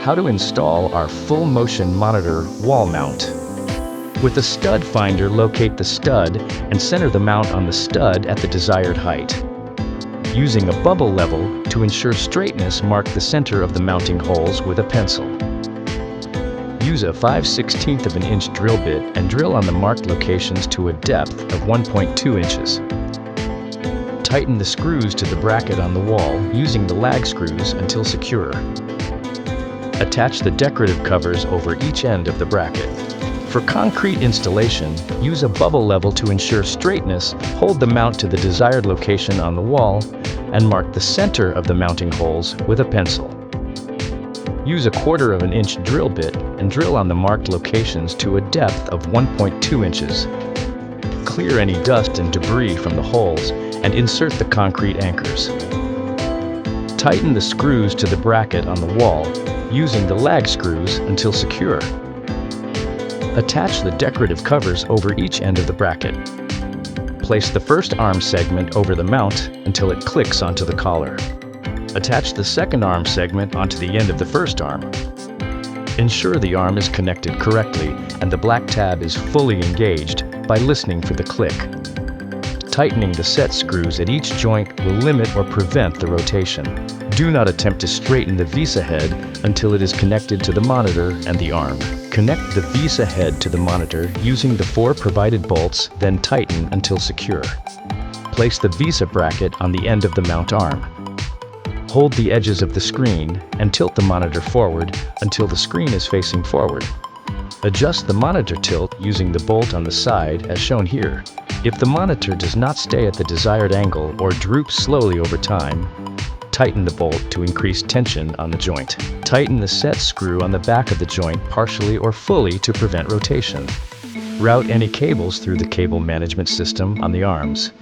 how to install our full motion monitor wall mount. With the stud finder, locate the stud and center the mount on the stud at the desired height. Using a bubble level to ensure straightness, mark the center of the mounting holes with a pencil. Use a 5/16 of an inch drill bit and drill on the marked locations to a depth of 1.2 inches. Tighten the screws to the bracket on the wall using the lag screws until secure. Attach the decorative covers over each end of the bracket. For concrete installation, use a bubble level to ensure straightness, hold the mount to the desired location on the wall, and mark the center of the mounting holes with a pencil. Use a 1/4 of an inch drill bit and drill on the marked locations to a depth of 1.2 inches. Clear any dust and debris from the holes and insert the concrete anchors. Tighten the screws to the bracket on the wall using the lag screws until secure. Attach the decorative covers over each end of the bracket. Place the first arm segment over the mount until it clicks onto the collar. Attach the second arm segment onto the end of the first arm. Ensure the arm is connected correctly and the black tab is fully engaged by listening for the click. Tightening the set screws at each joint will limit or prevent the rotation. Do not attempt to straighten the VESA head until it is connected to the monitor and the arm. Connect the VESA head to the monitor using the 4 provided bolts, then tighten until secure. Place the VESA bracket on the end of the mount arm. Hold the edges of the screen and tilt the monitor forward until the screen is facing forward. Adjust the monitor tilt using the bolt on the side as shown here. If the monitor does not stay at the desired angle or droops slowly over time, tighten the bolt to increase tension on the joint. Tighten the set screw on the back of the joint partially or fully to prevent rotation. Route any cables through the cable management system on the arms.